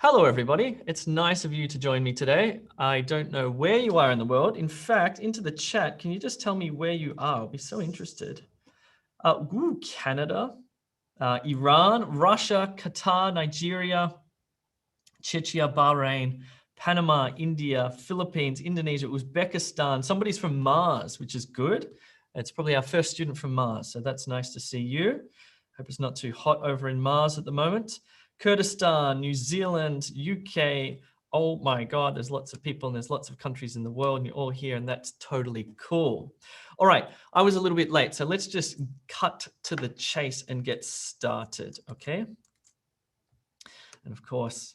Hello, everybody. It's nice of you to join me today. I don't know where you are in the world. In fact, into the chat, can you just tell me where you are? I'll be so interested. Canada, Iran, Russia, Qatar, Nigeria, Czechia, Bahrain, Panama, India, Philippines, Indonesia, Uzbekistan. Somebody's from Mars, which is good. It's probably our first student from Mars, so that's nice to see you. Hope it's not too hot over in Mars at the moment. Kurdistan, New Zealand, UK. Oh my God, there's lots of people and there's lots of countries in the world and you're all here and that's totally cool. All right, I was a little bit late, so let's just cut to the chase and get started, okay? And of course,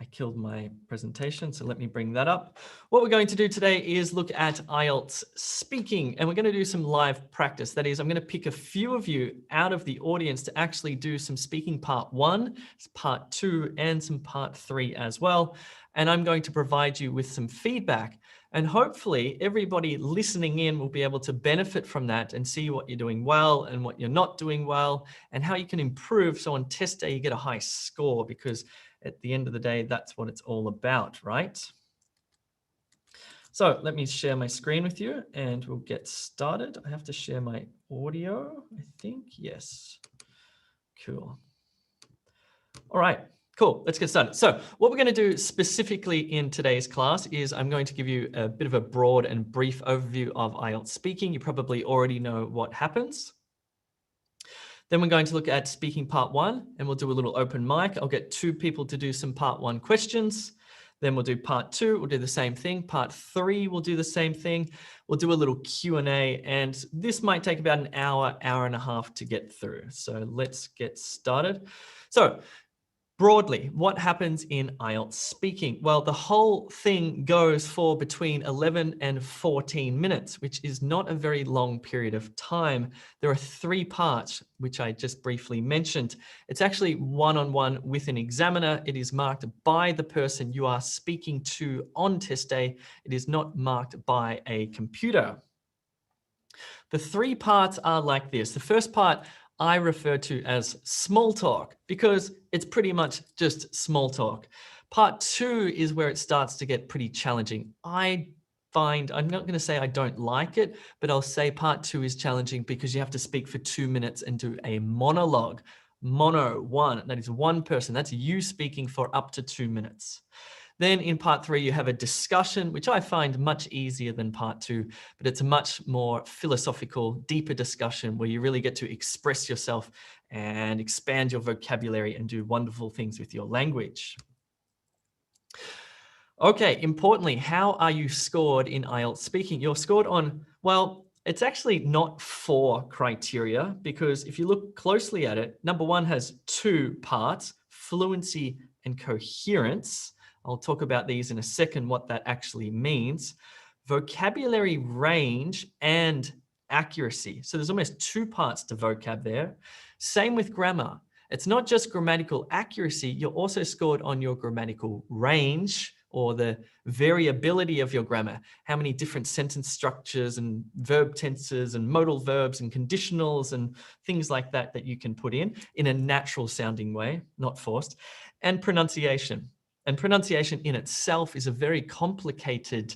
I killed my presentation, so let me bring that up. What we're going to do today is look at IELTS speaking, and we're going to do some live practice. That is, I'm going to pick a few of you out of the audience to actually do some speaking part 1, part 2, and some part 3 as well. And I'm going to provide you with some feedback. And hopefully everybody listening in will be able to benefit from that and see what you're doing well and what you're not doing well and how you can improve. So on test day, you get a high score, because at the end of the day, that's what it's all about, right? So let me share my screen with you and we'll get started. I have to share my audio, I think. Yes. Cool. All right. Cool, let's get started. So what we're going to do specifically in today's class is I'm going to give you a bit of a broad and brief overview of IELTS speaking. You probably already know what happens. Then we're going to look at speaking part 1 and we'll do a little open mic. I'll get 2 people to do some part 1 questions. Then we'll do part 2, we'll do the same thing. Part 3, we'll do the same thing. We'll do a little Q&A and this might take about an hour, hour and a half to get through. So let's get started. So broadly, what happens in IELTS speaking? Well, the whole thing goes for between 11 and 14 minutes, which is not a very long period of time. There are 3 parts, which I just briefly mentioned. It's actually one-on-one with an examiner. It is marked by the person you are speaking to on test day. It is not marked by a computer. The 3 parts are like this. The first part I refer to as small talk because it's pretty much just small talk. Part 2 is where it starts to get pretty challenging. I'm not going to say I don't like it, but I'll say part 2 is challenging because you have to speak for 2 minutes and do a monologue. Mono, one, that is one person. That's you speaking for up to 2 minutes. Then in part 3, you have a discussion, which I find much easier than part 2, but it's a much more philosophical, deeper discussion where you really get to express yourself and expand your vocabulary and do wonderful things with your language. Okay, importantly, how are you scored in IELTS speaking? You're scored on, well, it's actually not 4 criteria, because if you look closely at it, number 1 has 2 parts, fluency and coherence. I'll talk about these in a second, what that actually means. Vocabulary range and accuracy. So there's almost 2 parts to vocab there. Same with grammar. It's not just grammatical accuracy, you're also scored on your grammatical range, or the variability of your grammar. How many different sentence structures and verb tenses and modal verbs and conditionals and things like that that you can put in a natural sounding way, not forced. And pronunciation. And pronunciation in itself is a very complicated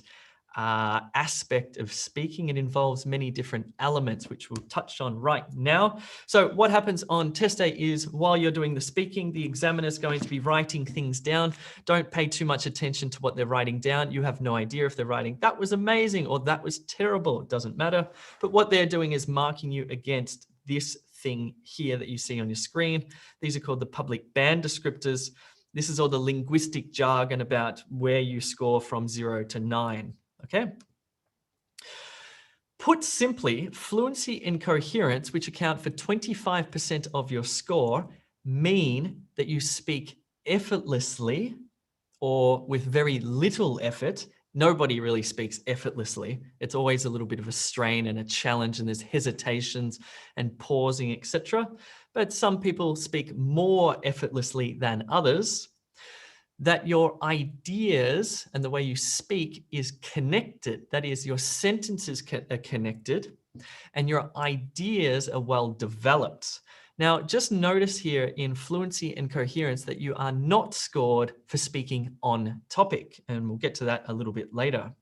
aspect of speaking. It involves many different elements, which we'll touch on right now. So what happens on test day is while you're doing the speaking, the examiner is going to be writing things down. Don't pay too much attention to what they're writing down. You have no idea if they're writing, that was amazing or that was terrible. It doesn't matter. But what they're doing is marking you against this thing here that you see on your screen. These are called the public band descriptors. This is all the linguistic jargon about where you score from 0 to 9. Okay. Put simply, fluency and coherence, which account for 25% of your score, mean that you speak effortlessly or with very little effort. Nobody really speaks effortlessly. It's always a little bit of a strain and a challenge, and there's hesitations and pausing, etc. But some people speak more effortlessly than others. That your ideas and the way you speak is connected. That is, your sentences are connected and your ideas are well developed. Now, just notice here in fluency and coherence that you are not scored for speaking on topic, and we'll get to that a little bit later.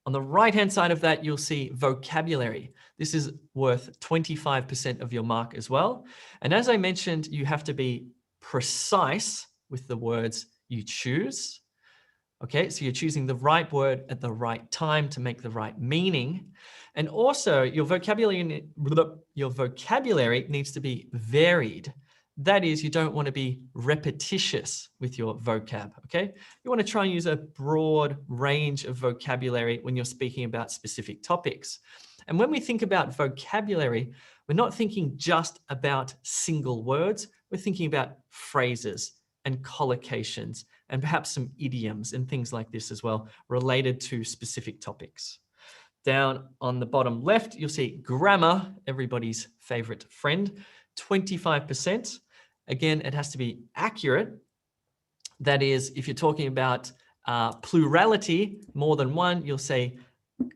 On the right-hand side of that, you'll see vocabulary. This is worth 25% of your mark as well. And as I mentioned, you have to be precise with the words you choose. Okay, so you're choosing the right word at the right time to make the right meaning. And also your vocabulary needs to be varied. That is, you don't want to be repetitious with your vocab, okay? You want to try and use a broad range of vocabulary when you're speaking about specific topics. And when we think about vocabulary, we're not thinking just about single words. We're thinking about phrases and collocations and perhaps some idioms and things like this as well, related to specific topics. Down on the bottom left, you'll see grammar, everybody's favorite friend, 25%. Again, it has to be accurate. That is, if you're talking about plurality, more than one, you'll say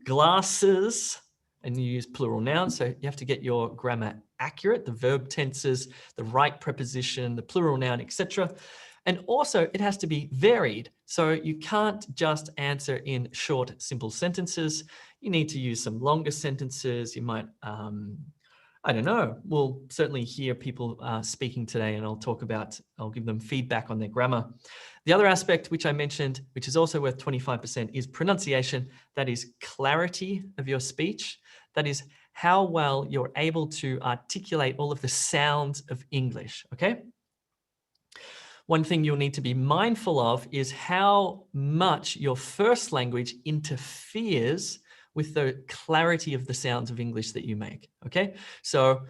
glasses, and you use plural nouns. So you have to get your grammar accurate, the verb tenses, the right preposition, the plural noun, etc. And also it has to be varied. So you can't just answer in short, simple sentences. You need to use some longer sentences. You might, I don't know, we'll certainly hear people speaking today, and I'll give them feedback on their grammar. The other aspect which I mentioned, which is also worth 25%, is pronunciation. That is clarity of your speech. That is how well you're able to articulate all of the sounds of English, okay? One thing you'll need to be mindful of is how much your first language interferes with the clarity of the sounds of English that you make, okay? So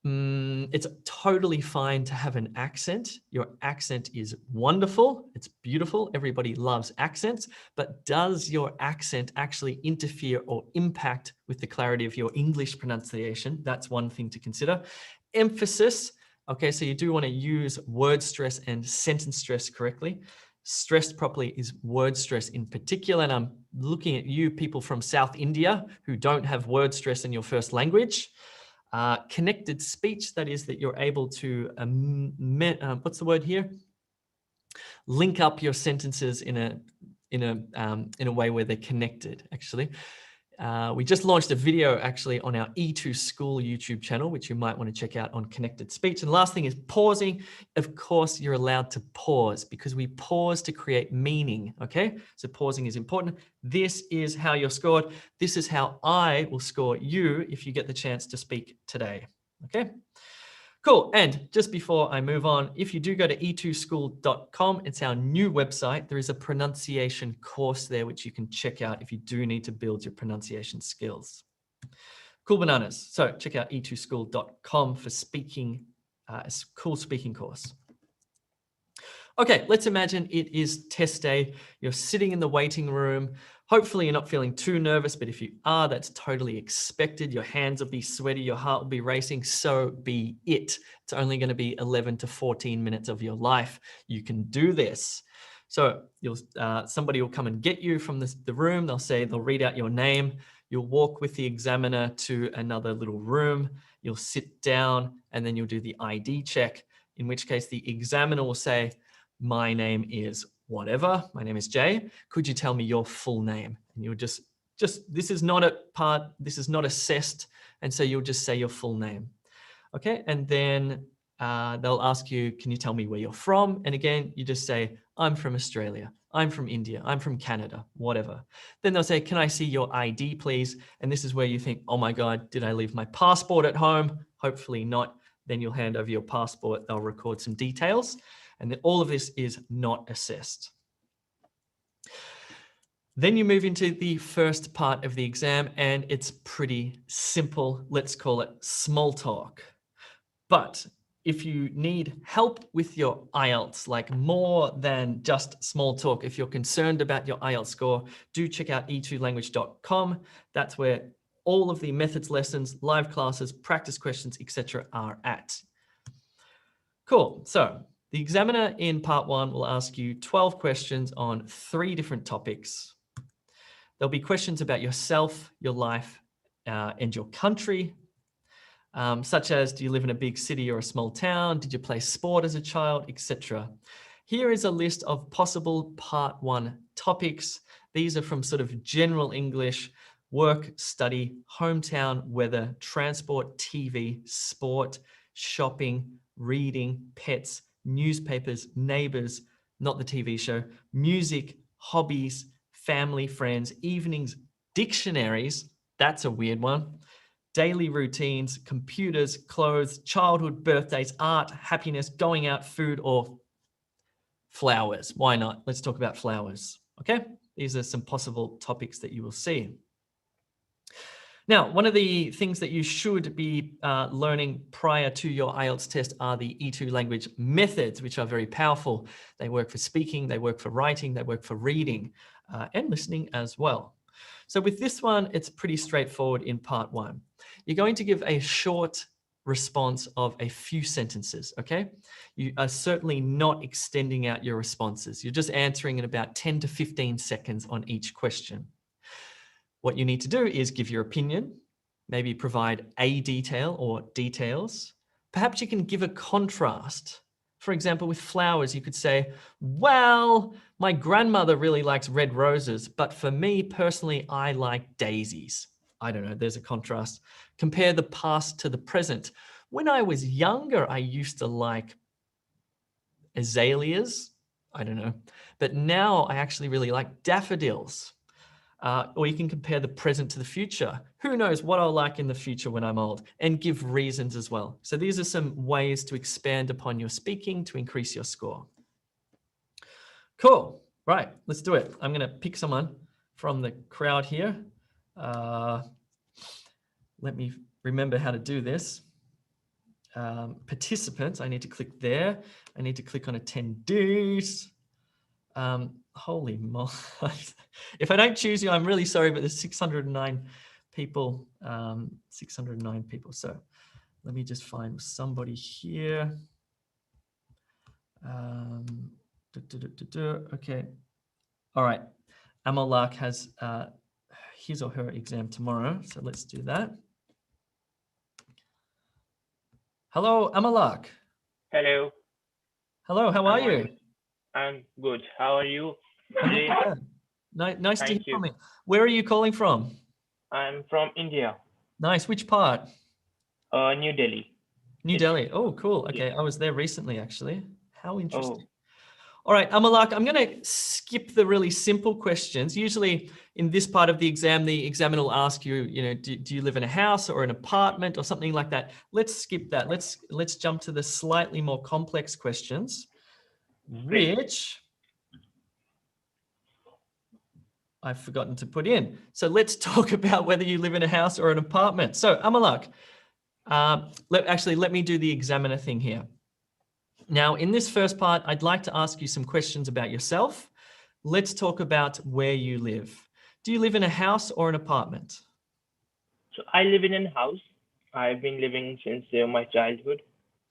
it's totally fine to have an accent. Your accent is wonderful. It's beautiful. Everybody loves accents. But does your accent actually interfere or impact with the clarity of your English pronunciation? That's one thing to consider. Emphasis. Okay, so you do want to use word stress and sentence stress correctly. Stressed properly is word stress in particular. And I'm looking at you people from South India who don't have word stress in your first language. Connected speech, that is that you're able to, what's the word here? Link up your sentences in a way where they're connected, actually. We just launched a video actually on our E2 School YouTube channel, which you might want to check out on connected speech. And the last thing is pausing. Of course, you're allowed to pause because we pause to create meaning, okay? So pausing is important. This is how you're scored. This is how I will score you if you get the chance to speak today, okay? Cool. And just before I move on, if you do go to e2school.com, it's our new website. There is a pronunciation course there, which you can check out if you do need to build your pronunciation skills. Cool bananas. So check out e2school.com for speaking, a cool speaking course. Okay, let's imagine it is test day. You're sitting in the waiting room. Hopefully you're not feeling too nervous, but if you are, that's totally expected. Your hands will be sweaty, your heart will be racing, so be it. It's only going to be 11 to 14 minutes of your life. You can do this. So somebody will come and get you from the room. They'll read out your name. You'll walk with the examiner to another little room. You'll sit down and then you'll do the ID check, in which case the examiner will say, my name is whatever. My name is Jay. Could you tell me your full name? And you'll just this is not assessed. And so you'll just say your full name. Okay. And then they'll ask you, can you tell me where you're from? And again, you just say, I'm from Australia. I'm from India. I'm from Canada, whatever. Then they'll say, can I see your ID, please? And this is where you think, oh my God, did I leave my passport at home? Hopefully not. Then you'll hand over your passport. They'll record some details. And then all of this is not assessed. Then you move into the first part of the exam, and it's pretty simple. Let's call it small talk. But if you need help with your IELTS, like more than just small talk, if you're concerned about your IELTS score, do check out e2language.com. That's where all of the methods lessons, live classes, practice questions, etc. are at. Cool. So the examiner in part 1 will ask you 12 questions on 3 different topics. There'll be questions about yourself, your life, and your country. such as, do you live in a big city or a small town? Did you play sport as a child, etc.? Here is a list of possible part 1 topics. These are from sort of general English, work, study, hometown, weather, transport, TV, sport, shopping, reading, pets, newspapers, neighbors, not the TV show, music, hobbies, family, friends, evenings, dictionaries, that's a weird one, daily routines, computers, clothes, childhood, birthdays, art, happiness, going out, food, or flowers. Why not? Let's talk about flowers. Okay, these are some possible topics that you will see. Now, one of the things that you should be learning prior to your IELTS test are the E2 language methods, which are very powerful. They work for speaking, they work for writing, they work for reading and listening as well. So with this one, it's pretty straightforward in part 1. You're going to give a short response of a few sentences, okay? You are certainly not extending out your responses. You're just answering in about 10 to 15 seconds on each question. What you need to do is give your opinion, maybe provide a detail or details. Perhaps you can give a contrast. For example, with flowers, you could say, well, my grandmother really likes red roses, but for me personally, I like daisies. I don't know, there's a contrast. Compare the past to the present. When I was younger, I used to like azaleas. I don't know. But now I actually really like daffodils. Or you can compare the present to the future. Who knows what I'll like in the future when I'm old, and give reasons as well. So these are some ways to expand upon your speaking to increase your score. Cool. Right, let's do it. I'm going to pick someone from the crowd here. Let me remember how to do this. Participants, I need to click there. I need to click on attendees. Holy moly. If I don't choose you, I'm really sorry, but there's 609 people. 609 people. So let me just find somebody here. Okay. All right. Amalak has his or her exam tomorrow. So let's do that. Hello, Amalak. Hello. Hello, how are you? I'm good. How are you? Nice to hear Thank you. from you. Where are you calling from? I'm from India, Nice. Which part? New Delhi. New It's- Delhi. Oh, cool. Okay. Yeah. I was there recently, actually. How interesting. Oh, All right, Amalak, I'm going to skip the really simple questions. Usually in this part of the examiner will ask you, do you live in a house or an apartment or something like that? Let's skip that. Let's jump to the slightly more complex questions, great. which I've forgotten to put in. So let's talk about whether you live in a house or an apartment. So Amalak, let me do the examiner thing here. Now, in this first part, I'd like to ask you some questions about yourself. Let's talk about where you live. Do you live in a house or an apartment? So I live in a house. I've been living since my childhood,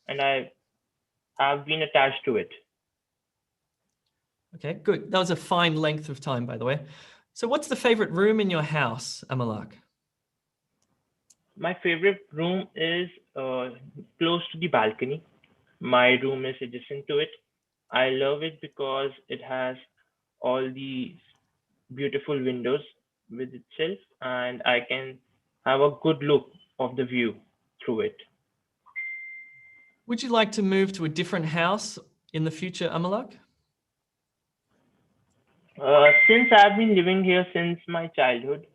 and I have been attached to it. Okay, good. That was a fine length of time, by the way. So what's the favorite room in your house, Amalak? My favorite room is close to the balcony. My room is adjacent to it. I love it because it has all these beautiful windows with itself, and I can have a good look of the view through it. Would you like to move to a different house in the future, Amalak? Since I've been living here since my childhood,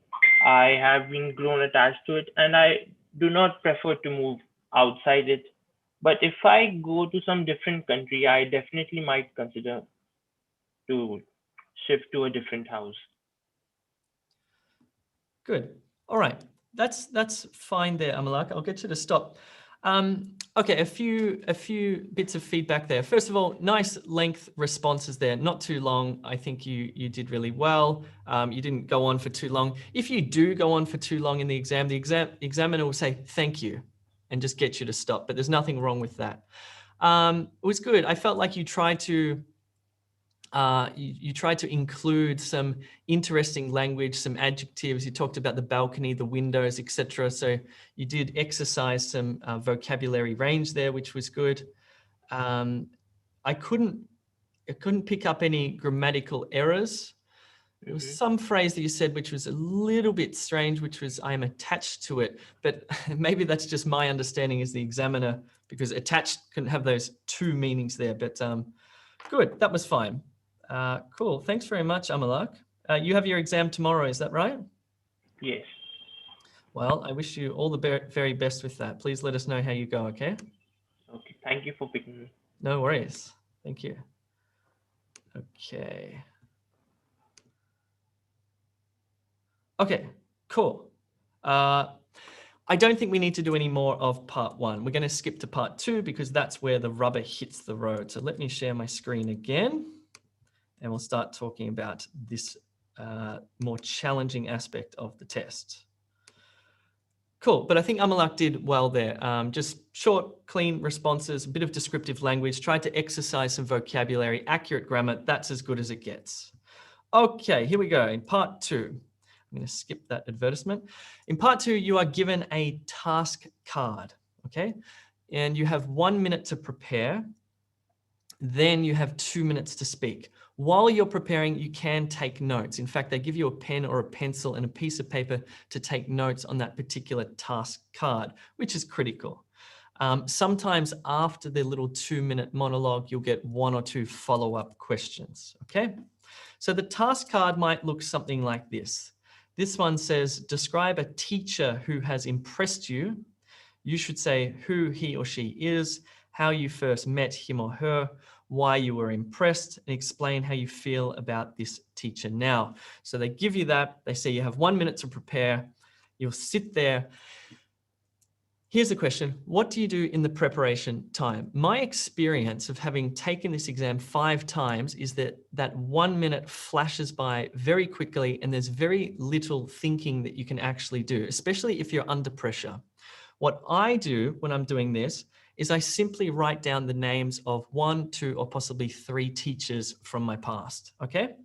I have been grown attached to it, and I do not prefer to move outside it. But if I go to some different country, I definitely might consider to shift to a different house. Good. All right. That's fine there, Amalak. I'll get you to stop. Okay, a few bits of feedback there. First of all, nice length responses there. Not too long. I think you did really well. You didn't go on for too long. If you do go on for too long in the examiner will say thank you and just get you to stop. But there's nothing wrong with that. It was good. I felt like you tried to you tried to include some interesting language, some adjectives. You talked about the balcony, the windows, etc. So you did exercise some vocabulary range there, which was good. I couldn't pick up any grammatical errors. There was some phrase that you said which was a little bit strange, which was "I am attached to it," but maybe that's just my understanding as the examiner, because attached can have those two meanings there. But good, that was fine. Cool. Thanks very much, Amalak. You have your exam tomorrow, is that right? Yes. Well, I wish you all the very best with that. Please let us know how you go, okay? Okay. Thank you for picking me. No worries. Thank you. Okay. Okay, cool. I don't think we need to do any more of part 1. We're going to skip to part 2 because that's where the rubber hits the road. So let me share my screen again, and we'll start talking about this more challenging aspect of the test. Cool, but I think Amalak did well there. Just short, clean responses, a bit of descriptive language, tried to exercise some vocabulary, accurate grammar. That's as good as it gets. Okay, here we go. In part 2, I'm going to skip that advertisement. In part 2, you are given a task card, okay? And you have 1 minute to prepare. Then you have 2 minutes to speak. While you're preparing, you can take notes. In fact, they give you a pen or a pencil and a piece of paper to take notes on that particular task card, which is critical. Sometimes after the little 2-minute monologue, you'll get 1 or 2 follow-up questions, okay? So the task card might look something like this. This one says, describe a teacher who has impressed you. You should say who he or she is, how you first met him or her, why you were impressed, and explain how you feel about this teacher now. So they give you that. They say you have 1 minute to prepare. You'll sit there. Here's the question. What do you do in the preparation time? My experience of having taken this exam 5 times is that 1 minute flashes by very quickly, and there's very little thinking that you can actually do, especially if you're under pressure. What I do when I'm doing this is I simply write down the names of 1, 2, or possibly 3 teachers from my past, okay?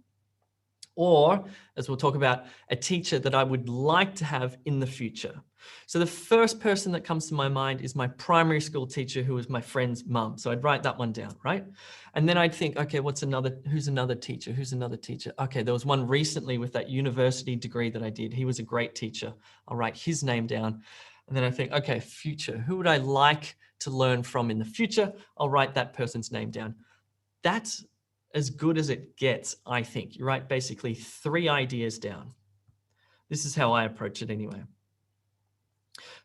Or, as we'll talk about, a teacher that I would like to have in the future. So the first person that comes to my mind is my primary school teacher, who was my friend's mum. So I'd write that one down, right? And then I'd think, okay, who's another teacher? Who's another teacher? Okay, there was one recently with that university degree that I did. He was a great teacher. I'll write his name down. And then I think, okay, future, who would I like to learn from in the future? I'll write that person's name down. That's as good as it gets, I think. You write basically 3 ideas down. This is how I approach it anyway.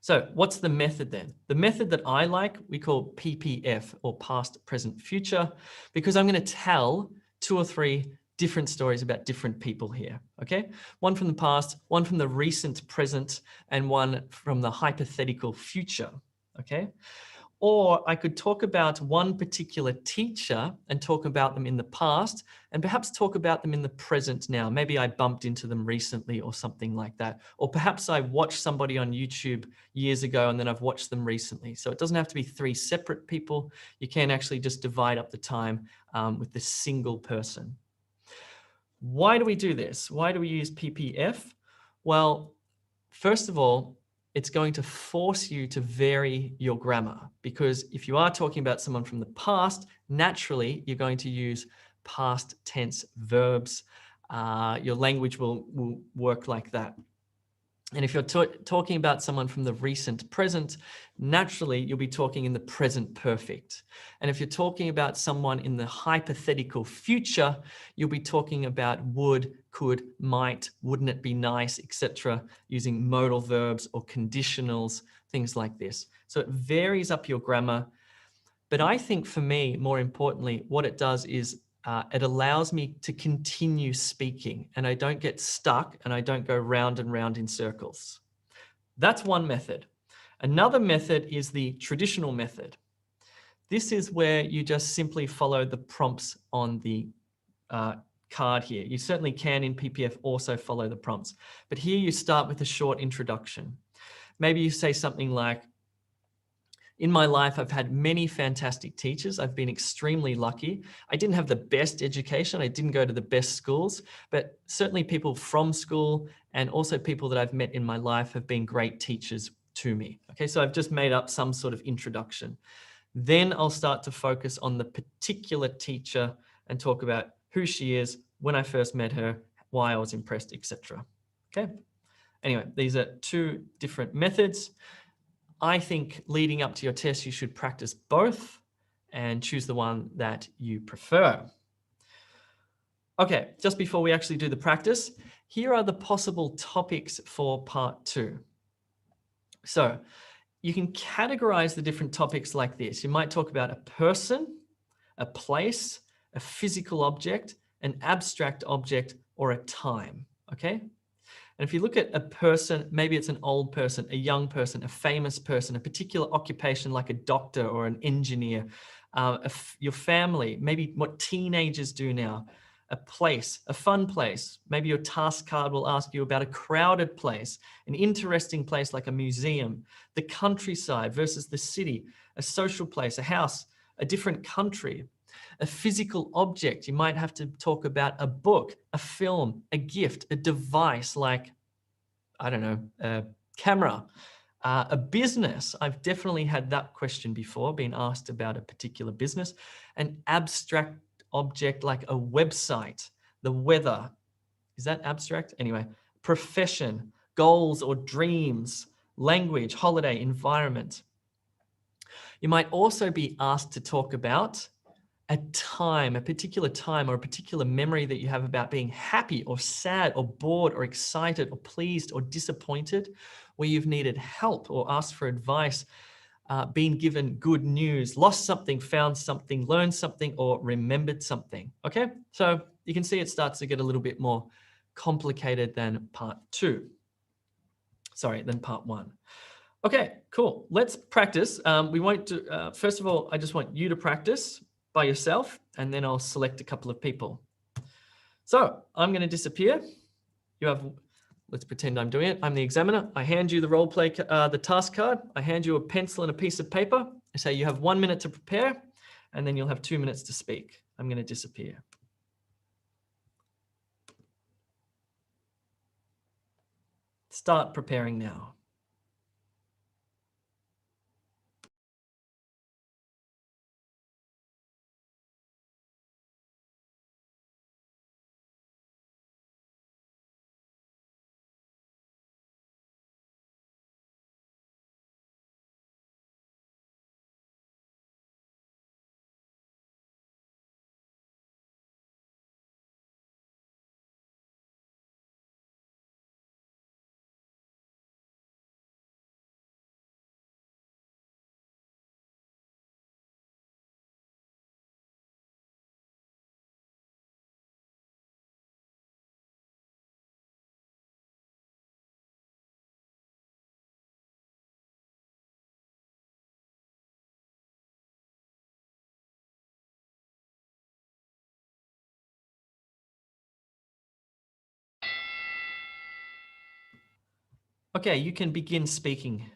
So what's the method then? The method that I like, we call PPF, or past, present, future, because I'm going to tell 2 or 3 different stories about different people here, okay? One from the past, one from the recent present, and one from the hypothetical future, okay? Or I could talk about one particular teacher and talk about them in the past, and perhaps talk about them in the present now. Maybe I bumped into them recently or something like that. Or perhaps I watched somebody on YouTube years ago and then I've watched them recently. So it doesn't have to be 3 separate people. You can actually just divide up the time with this single person. Why do we do this? Why do we use PPF? Well, first of all, it's going to force you to vary your grammar, because if you are talking about someone from the past, naturally you're going to use past tense verbs. Your language will work like that. And if you're talking about someone from the recent present, naturally you'll be talking in the present perfect. And if you're talking about someone in the hypothetical future, you'll be talking about would, could, might, wouldn't it be nice, etc., using modal verbs or conditionals, things like this. So it varies up your grammar. But I think for me, more importantly, what it does is it allows me to continue speaking, and I don't get stuck and I don't go round and round in circles. That's one method. Another method is the traditional method. This is where you just simply follow the prompts on the card here. You certainly can in PPF also follow the prompts, but here you start with a short introduction. Maybe you say something like, In my life, I've had many fantastic teachers. I've been extremely lucky. I didn't have the best education. I didn't go to the best schools, but certainly people from school and also people that I've met in my life have been great teachers to me. Okay, so I've just made up some sort of introduction. Then I'll start to focus on the particular teacher and talk about who she is, when I first met her, why I was impressed, etc. Okay. Anyway, these are two different methods. I think leading up to your test, you should practice both and choose the one that you prefer. Okay, just before we actually do the practice, here are the possible topics for part 2. So you can categorize the different topics like this. You might talk about a person, a place, a physical object, an abstract object, or a time, okay? And if you look at a person, maybe it's an old person, a young person, a famous person, a particular occupation like a doctor or an engineer, your family, maybe what teenagers do now, a place, a fun place. Maybe your task card will ask you about a crowded place, an interesting place like a museum, the countryside versus the city, a social place, a house, a different country. A physical object, you might have to talk about a book, a film, a gift, a device like, I don't know, a camera, a business. I've definitely had that question before, been asked about a particular business. An abstract object like a website, the weather. Is that abstract? Anyway, profession, goals or dreams, language, holiday, environment. You might also be asked to talk about a time, a particular time or a particular memory that you have about being happy or sad or bored or excited or pleased or disappointed, where you've needed help or asked for advice, been given good news, lost something, found something, learned something, or remembered something. Okay, so you can see it starts to get a little bit more complicated than part 2. Sorry, than part 1. Okay, cool. Let's practice. We won't do, first of all, I just want you to practice by yourself, and then I'll select a couple of people. So I'm going to disappear. You have, let's pretend I'm doing it. I'm the examiner. I hand you the role play, the task card. I hand you a pencil and a piece of paper. I say you have 1 minute to prepare, and then you'll have 2 minutes to speak. I'm going to disappear. Start preparing now. Okay, you can begin speaking.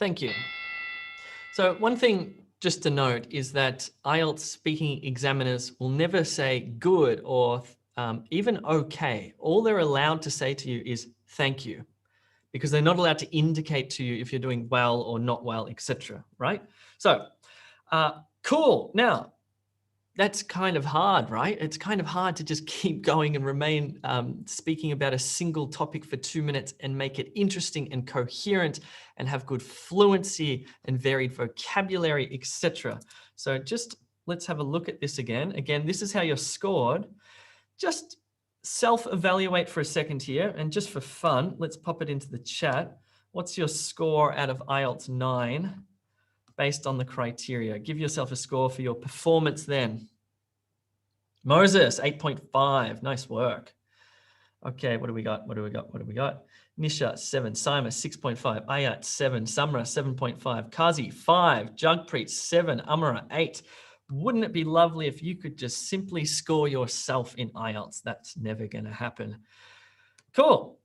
Thank you. So one thing just to note is that IELTS speaking examiners will never say good or even okay. All they're allowed to say to you is thank you, because they're not allowed to indicate to you if you're doing well or not well, etc. Right? So cool. Now, that's kind of hard, right? It's kind of hard to just keep going and remain speaking about a single topic for 2 minutes and make it interesting and coherent and have good fluency and varied vocabulary, etc. So just let's have a look at this again. Again, this is how you're scored. Just self-evaluate for a second here, and just for fun, let's pop it into the chat. What's your score out of IELTS 9 based on the criteria? Give yourself a score for your performance then. Moses, 8.5. Nice work. Okay, what do we got? What do we got? What do we got? Nisha, 7. Sima, 6.5. Ayat, 7. Samra, 7.5. Kazi, 5. Jugpreet, 7. Amara, 8. Wouldn't it be lovely if you could just simply score yourself in IELTS? That's never going to happen. Cool.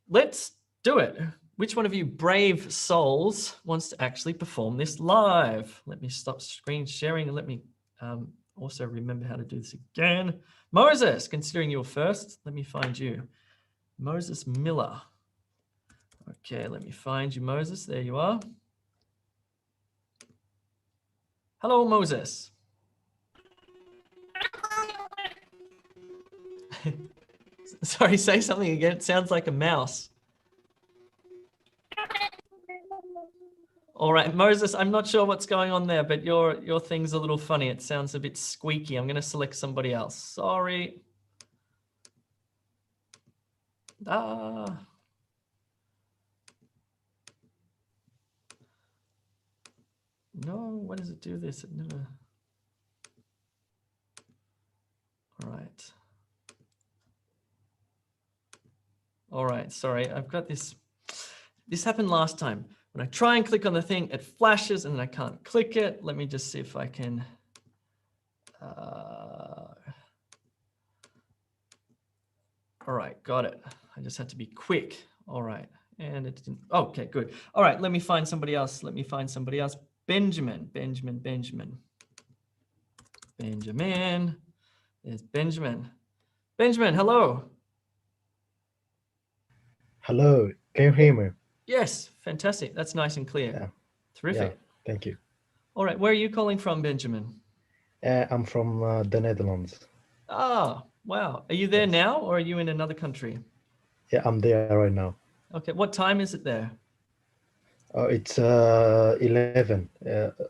Let's do it. Which one of you brave souls wants to actually perform this live? Let me stop screen sharing and let me also remember how to do this again. Moses, considering you were first, let me find you. Moses Miller. Okay, let me find you, Moses. There you are. Hello, Moses. Sorry, say something again. It sounds like a mouse. All right, Moses, I'm not sure what's going on there, but your thing's a little funny. It sounds a bit squeaky. I'm going to select somebody else. Sorry. No, why does it do this? It never. All right. All right, sorry. I've got this. This happened last time. When I try and click on the thing, it flashes and then I can't click it. Let me just see if I can. All right, got it. I just had to be quick. All right, and it didn't. Okay, good. All right, let me find somebody else. Let me find somebody else. Benjamin. There's Benjamin. Benjamin, hello. Hello, can you hear me? Yes, fantastic. That's nice and clear. Yeah. Terrific. Yeah, thank you. All right, where are you calling from, Benjamin? I'm from the Netherlands. Ah, wow. Are you there Yes. now or are you in another country? Yeah, I'm there right now. Okay, what time is it there? It's 11,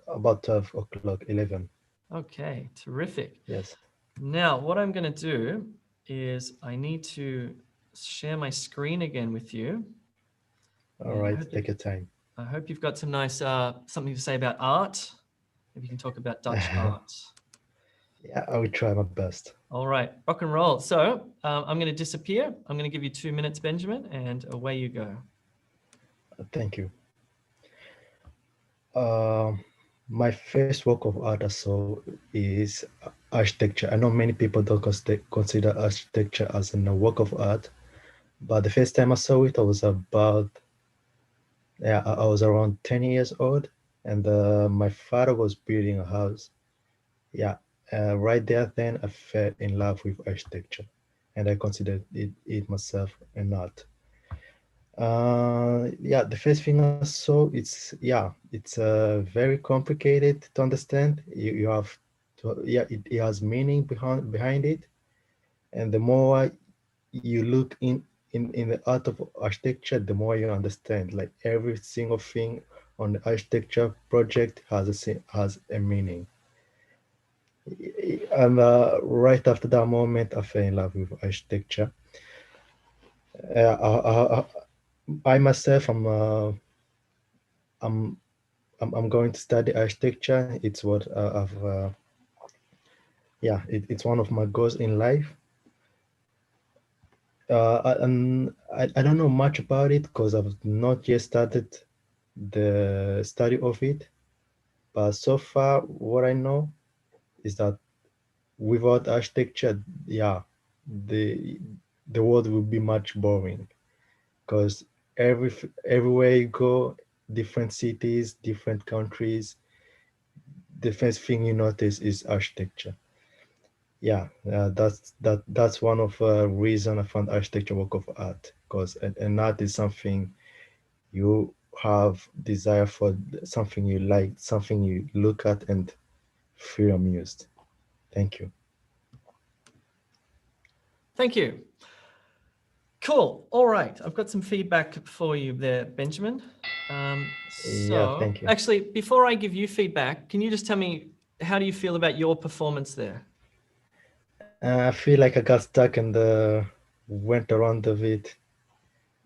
about 12 o'clock, 11. Okay, terrific. Yes. Now, what I'm going to do is I need to share my screen again with you. All And right, take your time. I hope you've got some nice, something to say about art. Maybe you can talk about Dutch art. Yeah, I will try my best. All right, rock and roll. So I'm going to disappear. I'm going to give you 2 minutes, Benjamin, and away you go. Thank you. My first work of art I saw is architecture. I know many people don't consider architecture as a work of art, but the first time I saw it, I was about, yeah, I was around 10 years old, and my father was building a house. Yeah, right there, then I fell in love with architecture, and I considered it myself an art. Yeah, the first thing I saw, it's very complicated to understand. You have to, yeah, it has meaning behind it, and the more you look in the art of architecture, the more you understand. Like every single thing on the architecture project has a meaning. And right after that moment, I fell in love with architecture. I myself, I'm going to study architecture. It's what it's one of my goals in life. I don't know much about it because I've not yet started the study of it. But so far, what I know is that without architecture, yeah, the world will be much boring because everywhere you go, different cities, different countries. The first thing you notice is architecture. Yeah, that's one of reason I found architecture work of art, because an art is something you have desire for, something you like, something you look at and feel amused. Thank you. Thank you. Cool. All right. I've got some feedback for you there, Benjamin. Yeah, thank you. Actually, before I give you feedback, can you just tell me, how do you feel about your performance there? I feel like I got stuck and went around a bit.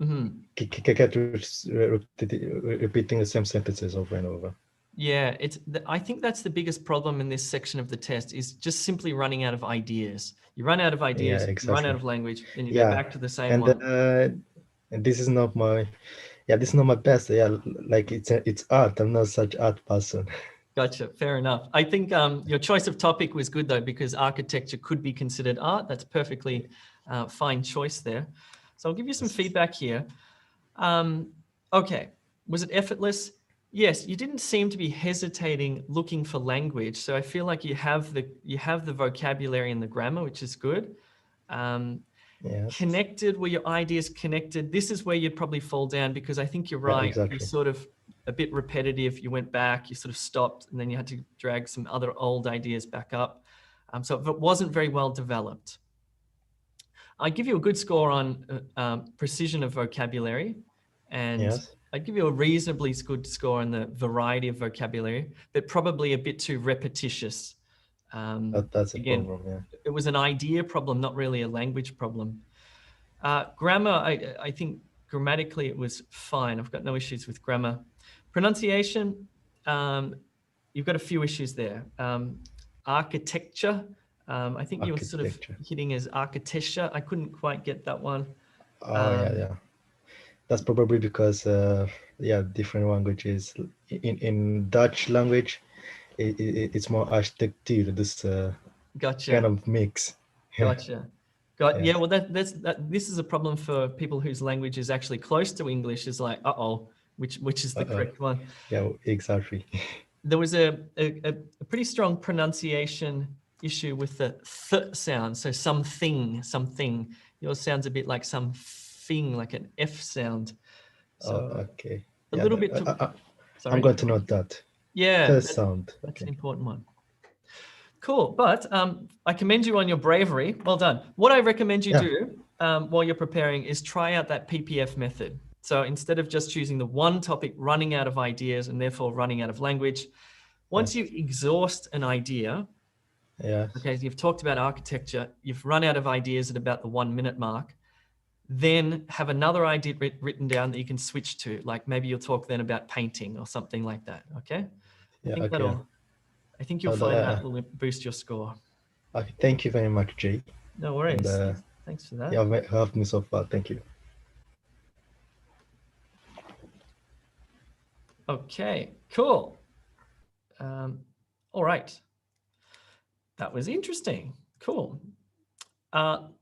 Mm-hmm. Kept repeating the same sentences over and over. Yeah, I think that's the biggest problem in this section of the test, is just simply running out of ideas. You run out of ideas, Yeah, you run out exactly. of language, then you go Yeah, back to the same and one. and this is not my, this is not my best. Yeah, like it's art. I'm not such art person. Gotcha. Fair enough. I think your choice of topic was good though, because architecture could be considered art. That's perfectly fine choice there. So I'll give you some feedback here. Okay. Was it effortless? Yes. You didn't seem to be hesitating looking for language. So I feel like you have the vocabulary and the grammar, which is good. Yes. Connected, were your ideas connected? This is where you'd probably fall down, because I think you're Yeah, right. exactly. You sort of a bit repetitive. You went back, you sort of stopped, and then you had to drag some other old ideas back up. So it wasn't very well developed. I give you a good score on precision of vocabulary, and Yes. I'd give you a reasonably good score on the variety of vocabulary, but probably a bit too repetitious. That's a Again, problem. Yeah. it was an idea problem, not really a language problem. Grammar, I think grammatically it was fine. I've got no issues with grammar. Pronunciation, you've got a few issues there. Architecture, I think you were sort of Architecture. hitting as architecture. I couldn't quite get that one. Oh yeah. That's probably because different languages. In Dutch language, it's more architecture. This Gotcha. kind of mix. Gotcha. Yes. Yeah, well, this is a problem for people whose language is actually close to English. Is like, which is the correct one? Yeah, exactly. There was a pretty strong pronunciation issue with the th sound. So something. Yours sounds a bit like something, like an F sound. So Okay. a Yeah, little bit. Sorry. I'm going to note that. Yeah, First sound. that's Okay. an important one. Cool, but I commend you on your bravery. Well done. What I recommend you do while you're preparing is try out that PPF method. So instead of just choosing the one topic, running out of ideas and therefore running out of language, once you exhaust an idea, okay, you've talked about architecture, you've run out of ideas at about the 1 minute mark, then have another idea written down that you can switch to. Like maybe you'll talk then about painting or something like that, okay? I think you'll find that will boost your score. Okay, thank you very much, Jay. No worries. And, thanks for that. You have helped me so far. Thank you. Okay, cool. All right. That was interesting. Cool. Hold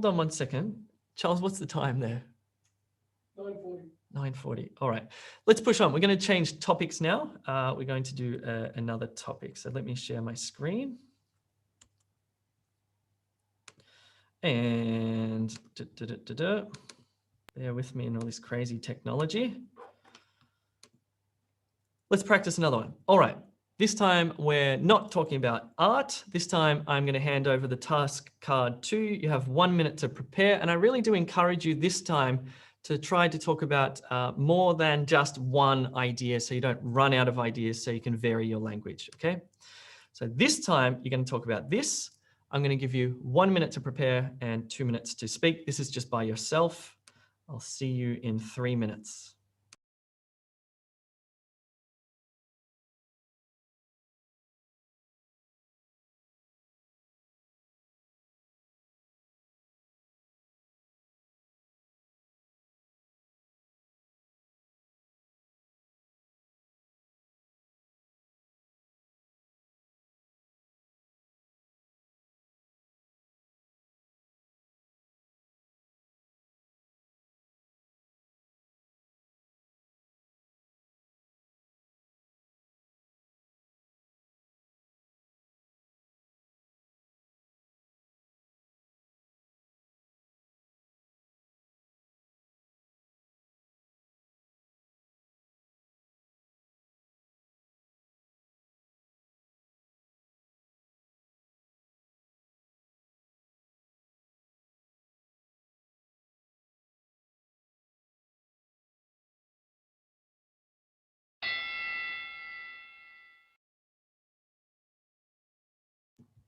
on 1 second. Charles, what's the time there? 9:40. 9:40. All right. Let's push on. We're going to change topics now. We're going to do another topic. So let me share my screen. And bear with me in all this crazy technology. Let's practice another one. All right. This time we're not talking about art. This time I'm going to hand over the task card to you. You have 1 minute to prepare. And I really do encourage you this time to try to talk about more than just one idea, so you don't run out of ideas, so you can vary your language, okay? So this time you're going to talk about this. I'm going to give you 1 minute to prepare and 2 minutes to speak. This is just by yourself. I'll see you in 3 minutes.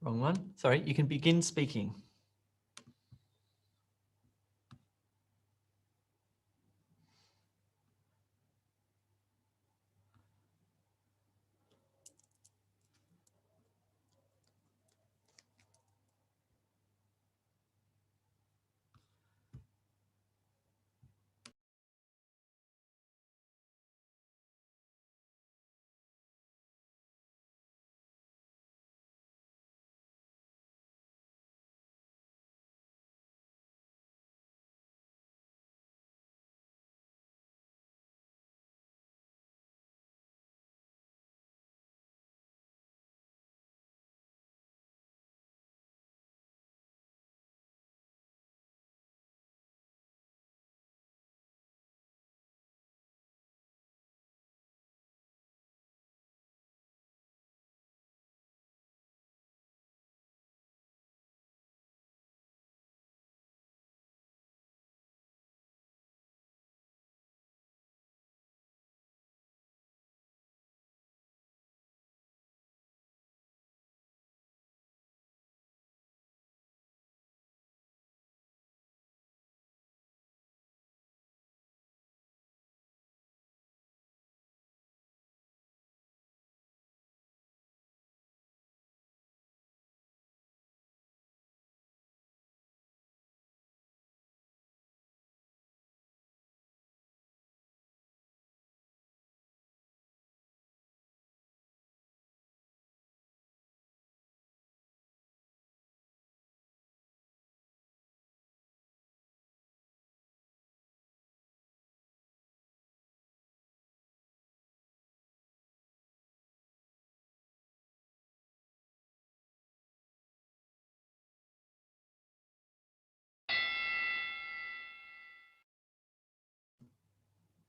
Wrong one. Sorry, you can begin speaking.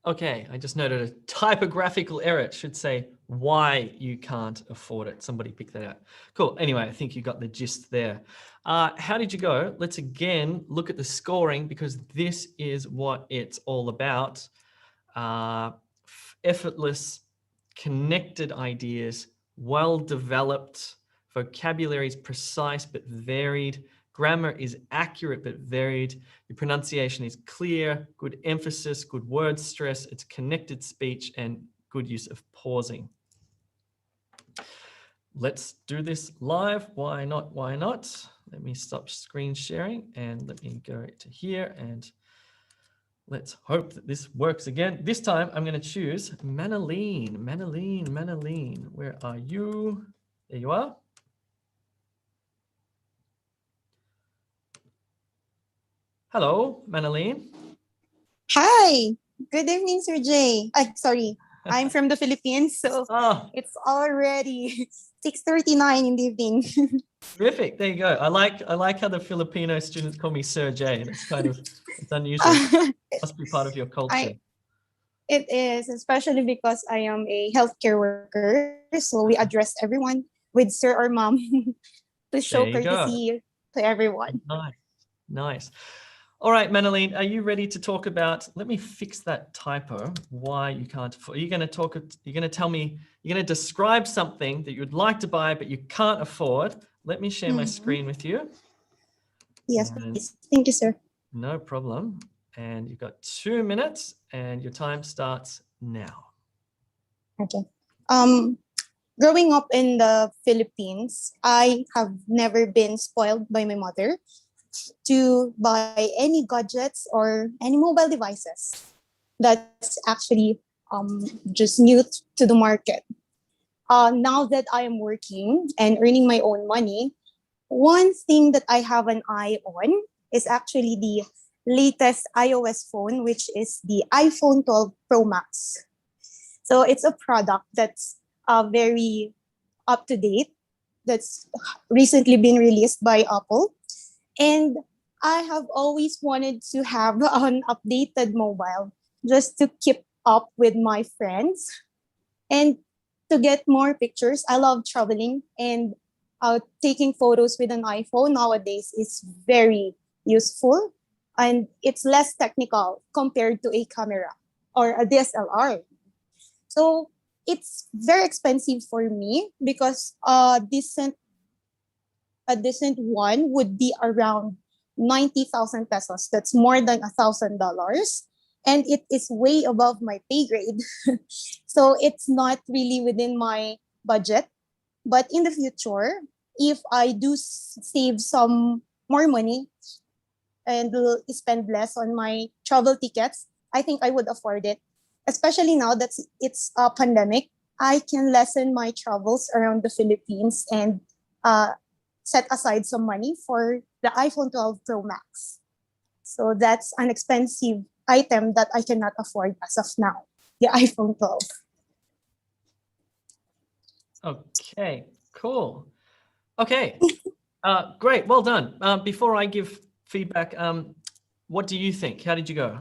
Okay, I just noted a typographical error. It should say why you can't afford it. Somebody picked that out. Cool. Anyway, I think you got the gist there. How did you go? Let's again look at the scoring because this is what it's all about. Effortless, connected ideas, well-developed, vocabulary is precise but varied, grammar is accurate but varied, your pronunciation is clear, good emphasis, good word stress, it's connected speech, and good use of pausing. Let's do this live. Why not? Why not? Let me stop screen sharing and let me go to here and let's hope that this works again. This time I'm going to choose Manaline. Manaline. Where are you? There you are. Hello, Manaline. Hi, good evening, Sir Jay. Sorry, I'm from the Philippines, so Oh, it's already 6:39 in the evening. terrific. There you go. I like how the Filipino students call me Sir Jay. That's kind of, it's unusual. Must be part of your culture. It is, especially because I am a healthcare worker, so we address everyone with sir or mom to show There you go. courtesy to everyone. Nice. All right, Manaline, are you ready to talk about, let me fix that typo, why you can't afford, you're going to tell me, you're going to describe something that you'd like to buy, but you can't afford. Let me share my screen with you. Yes, And please. Thank you, sir. no problem. And you've got 2 minutes and your time starts now. Okay. Growing up in the Philippines, I have never been spoiled by my mother to buy any gadgets or any mobile devices. That's actually just new to the market. Now that I am working and earning my own money, one thing that I have an eye on is actually the latest iOS phone, which is the iPhone 12 Pro Max. So it's a product that's very up to date, that's recently been released by Apple. And I have always wanted to have an updated mobile just to keep up with my friends and to get more pictures. I love traveling and taking photos with an iPhone nowadays is very useful and it's less technical compared to a camera or a DSLR. So it's very expensive for me because decent a decent one would be around 90,000 pesos. That's more than $1,000. And it is way above my pay grade. So it's not really within my budget. But in the future, if I do save some more money and will spend less on my travel tickets, I think I would afford it. Especially now that it's a pandemic, I can lessen my travels around the Philippines and set aside some money for the iPhone 12 Pro Max. So that's an expensive item that I cannot afford as of now, the iPhone 12. Okay, cool. Okay, great, well done. Before I give feedback, what do you think? How did you go?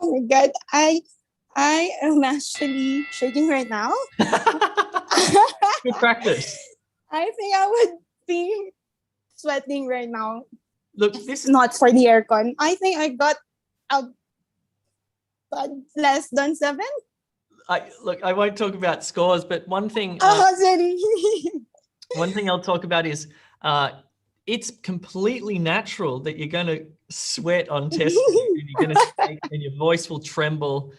Oh my God, I am actually shaking right now. Good practice. I think I would be sweating right now. Look, this Not for the aircon. I think I got less than 7. I won't talk about scores, but one thing Sorry. one thing I'll talk about is it's completely natural that you're going to sweat on testing and you're going to speak and your voice will tremble.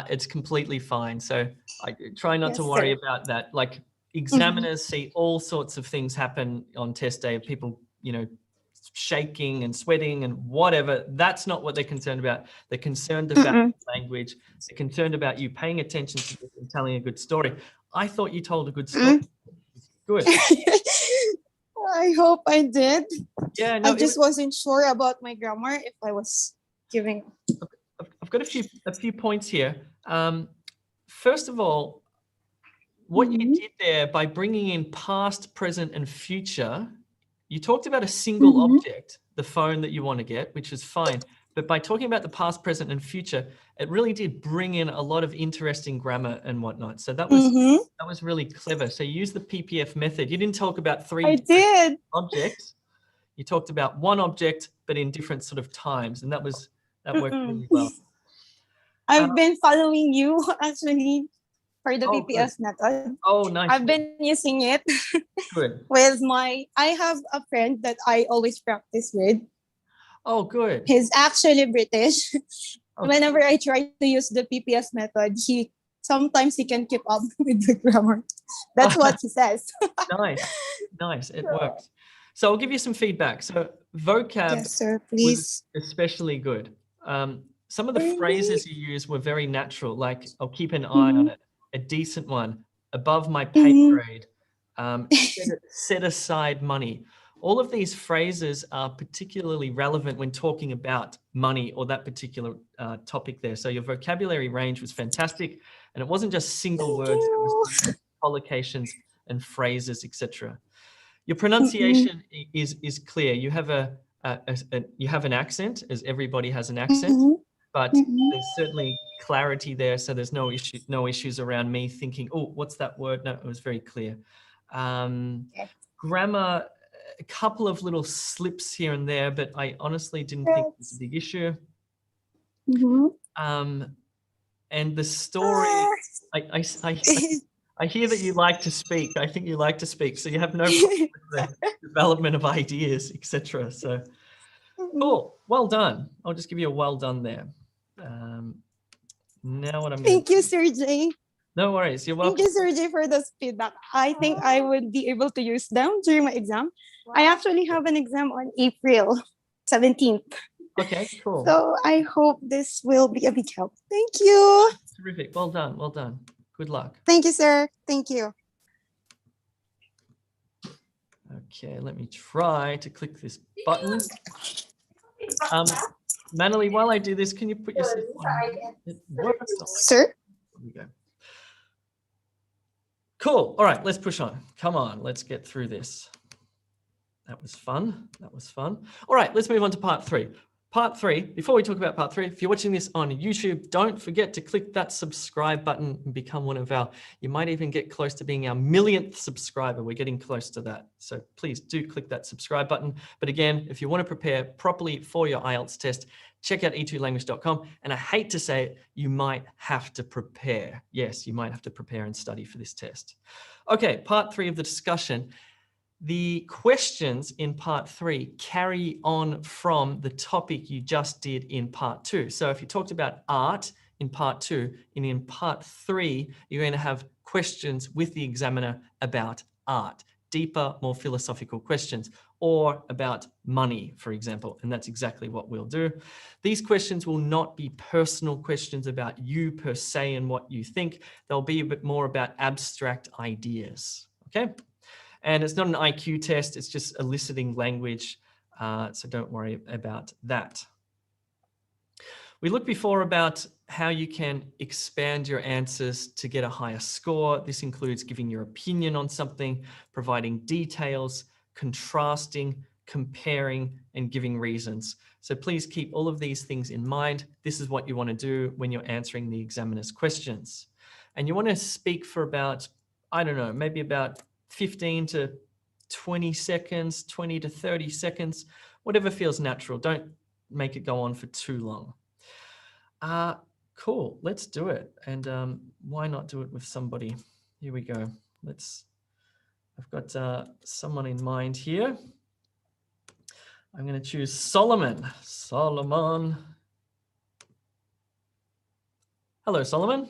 It's completely fine. So I try not to worry about that. Like examiners see all sorts of things happen on test day, people, shaking and sweating and whatever. That's not what they're concerned about. They're concerned about language. They're concerned about you paying attention to this and telling a good story. I thought you told a good story. Good. I hope I did. Yeah, no, I just wasn't sure about my grammar if I was giving. I've got a few points here. First of all, what you did there by bringing in past, present, and future, you talked about a single object, the phone that you want to get, which is fine. But by talking about the past, present, and future, it really did bring in a lot of interesting grammar and whatnot. So that was really clever. So you used the PPF method. You didn't talk about 3 objects. You talked about one object, but in different sort of times, and that worked really well. I've been following you actually for the PPF method. Oh, nice. I've been using it. Good. With I have a friend that I always practice with. Oh, good. He's actually British. Okay. Whenever I try to use the PPS method, sometimes he can keep up with the grammar. That's what he says. Nice. It works. So I'll give you some feedback. So vocab was especially good. Some of the phrases you used were very natural, like I'll keep an eye on it, a decent one, above my pay grade, set aside money. All of these phrases are particularly relevant when talking about money or that particular topic there. So your vocabulary range was fantastic, and it wasn't just single words, it was collocations and phrases, etc. Your pronunciation is clear. You have you have an accent, as everybody has an accent, but there's certainly clarity there. So there's no issues around me thinking, oh, what's that word? No, it was very clear. Grammar, a couple of little slips here and there, but I honestly didn't think it was a big issue. And the story, I hear that you like to speak. I think you like to speak, so you have no problem with the development of ideas, etc. So cool, well done. I'll just give you a well done there. Now what I'm Thank you, Sir Jay. No worries, you're welcome. Thank you, Sir Jay, for the feedback. I think I would be able to use them during my exam. I actually have an exam on April 17th. Okay, cool. So I hope this will be a big help. Thank you. Terrific, well done, well done. Good luck. Thank you, sir. Thank you. Okay, let me try to click this button. Manali, while I do this, can you put yourself on? It works. Sir? There we go. Cool. All right, let's push on. Come on, let's get through this. That was fun. That was fun. All right, let's move on to part 3. Part 3, before we talk about part 3, if you're watching this on YouTube, don't forget to click that subscribe button and become one of you might even get close to being our 1,000,000th subscriber. We're getting close to that. So please do click that subscribe button. But again, if you want to prepare properly for your IELTS test, check out e2language.com. And I hate to say it, you might have to prepare. Yes, you might have to prepare and study for this test. Okay, part 3 of the discussion. the questions in part 3 carry on from the topic you just did in part 2. So if you talked about art in part 2, and in part 3, you're going to have questions with the examiner about art, deeper, more philosophical questions, or about money, for example. And that's exactly what we'll do. These questions will not be personal questions about you per se and what you think. They'll be a bit more about abstract ideas, okay? And it's not an IQ test, it's just eliciting language, so don't worry about that. We looked before about how you can expand your answers to get a higher score. This includes giving your opinion on something, providing details, contrasting, comparing, and giving reasons. So please keep all of these things in mind. This is what you want to do when you're answering the examiner's questions. And you want to speak for about, I don't know, maybe about 15 to 20 seconds, 20 to 30 seconds, whatever feels natural. Don't make it go on for too long. Cool, let's do it. And why not do it with somebody? Here we go. I've got someone in mind here. I'm going to choose Solomon. Solomon. Hello, Solomon.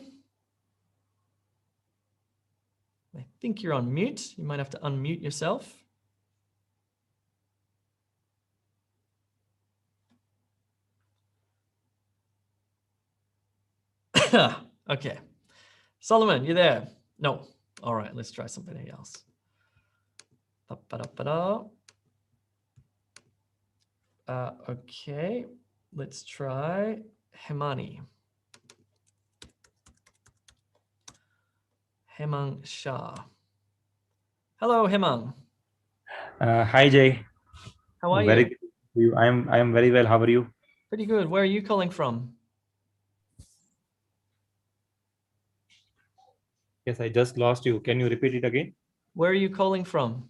I think you're on mute. You might have to unmute yourself. Okay. Solomon, you there? No. All right, let's try somebody else. Okay, let's try Hemani. Hemang Shah. Hello, Hemang. Hi, Jay. How are Very you? good. I am very well. How are you? Pretty good. Where are you calling from? Yes, I just lost you. Can you repeat it again? Where are you calling from?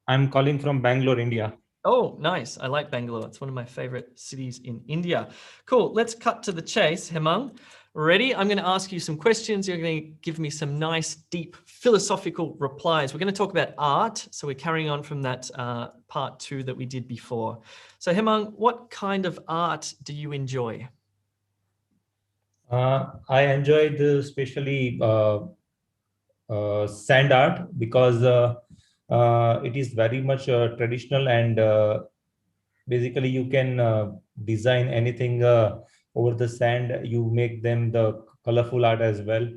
I'm calling from Bangalore, India. Oh, nice. I like Bangalore. It's one of my favorite cities in India. Cool. Let's cut to the chase, Hemang. Ready? I'm going to ask you some questions. You're going to give me some nice, deep, philosophical replies. We're going to talk about art. So we're carrying on from that part 2 that we did before. So Hemang, what kind of art do you enjoy? I enjoyed especially sand art because it is very much traditional and basically you can design anything over the sand. You make them the colorful art as well.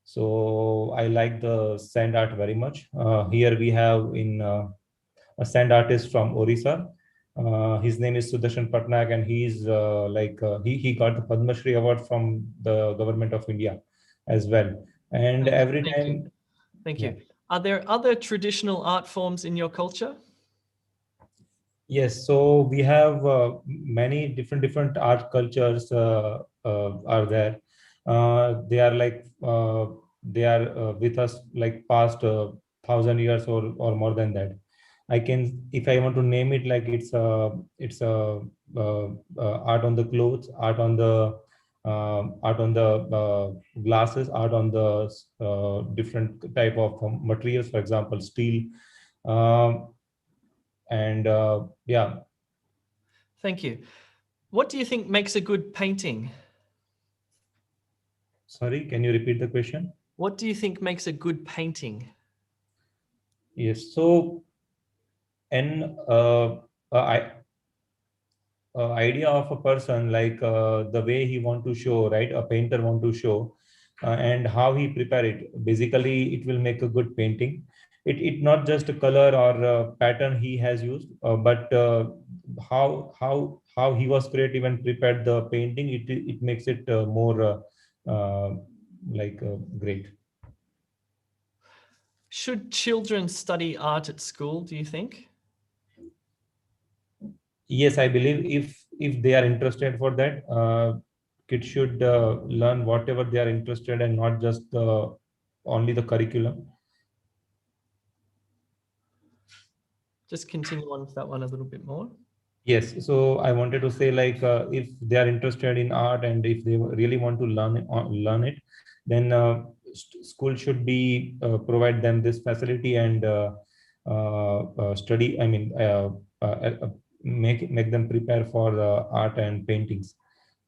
So I like the sand art very much. Here we have a sand artist from Orissa. His name is Sudarshan Patnaik, and he's he got the Padma Shri award from the government of India as well. And every Thank time, you. Thank you. Are there other traditional art forms in your culture? yes. So we have many different art cultures are there. They are with us like past 1,000 years or more than that. I can, if I want to name it, like it's art on the clothes, art on the glasses, art on the different type of materials, for example, steel, and yeah. Thank you. What do you think makes a good painting? Sorry, can you repeat the question? What do you think makes a good painting? Yes. So an idea of a person, like the way he want to show, right? A painter want to show, and how he prepare it. Basically, it will make a good painting. It not just a color or a pattern he has used, but how he was creative and prepared the painting. It makes it more great. Should children study art at school, do you think? Yes, I believe if they are interested for that, kids should learn whatever they are interested and not just only the curriculum. Just continue on with that one a little bit more. Yes, so I wanted to say, like, if they are interested in art and if they really want to learn it, then school should be provide them this facility and study. I mean, make them prepare for art and paintings.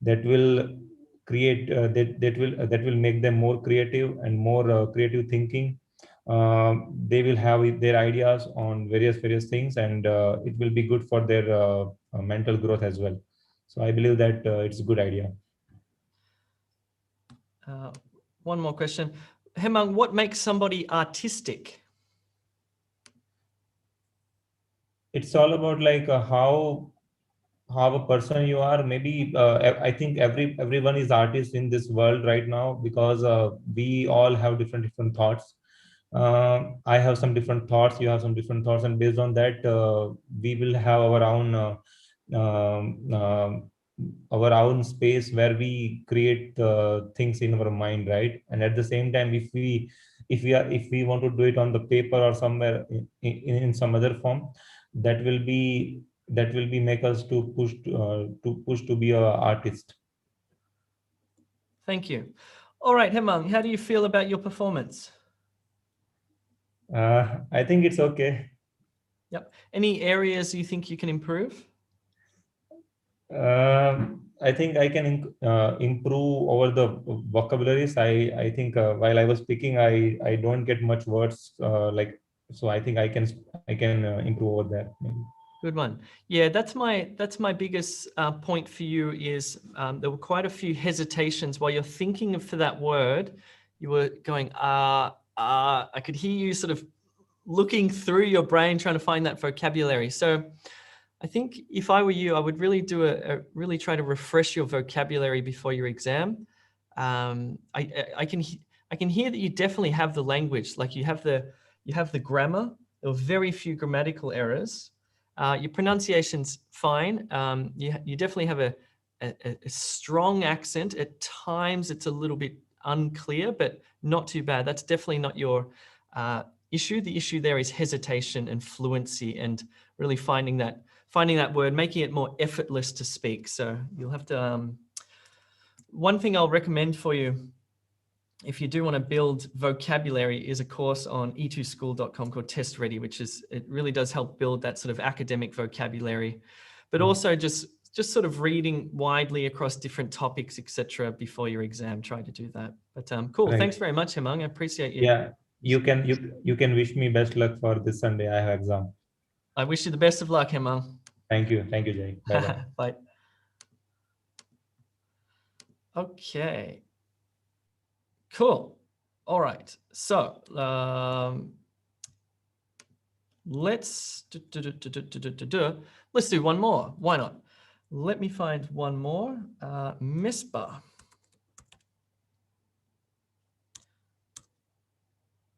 That will create that will make them more creative and more creative thinking. They will have their ideas on various things, and it will be good for their mental growth as well. So I believe that it's a good idea. One more question. Hemang, what makes somebody artistic? It's all about like how a person you are. Maybe I think everyone is artist in this world right now, because we all have different thoughts. I have some different thoughts, you have some different thoughts, and based on that we will have um, um, our own space where we create things in our mind, right? And at the same time, if we want to do it on the paper or somewhere in some other form, that will be make us to push to be a artist. Thank you. All right, Hemang, how do you feel about your performance? I think it's okay. Yep. Any areas you think you can improve? I think I can improve over the vocabularies. I think while I was speaking, I don't get much words so I think I can improve over that maybe. Good one. Yeah, that's my biggest point for you is there were quite a few hesitations while you're thinking for that word. You were going, I could hear you sort of looking through your brain trying to find that vocabulary. So I think if I were you, I would really do really try to refresh your vocabulary before your exam. I can hear that you definitely have the language, like you have the grammar. There were very few grammatical errors. Your pronunciation's fine. You definitely have a strong accent. At times it's a little bit unclear, but not too bad. That's definitely not your issue. The issue there is hesitation and fluency, and really finding that word, making it more effortless to speak. So you'll have to, one thing I'll recommend for you, if you do want to build vocabulary, is a course on e2school.com called Test Ready, it really does help build that sort of academic vocabulary, but also just sort of reading widely across different topics, etc. before your exam. Try to do that. But cool. Right. Thanks very much, Hemang. I appreciate you. Yeah, you can wish me best luck for this Sunday. I have exam. I wish you the best of luck, Hemang. Thank you, Jay. Bye bye. Bye. Okay. Cool. All right. So let's do one more. Why not? Let me find one more. Misbah.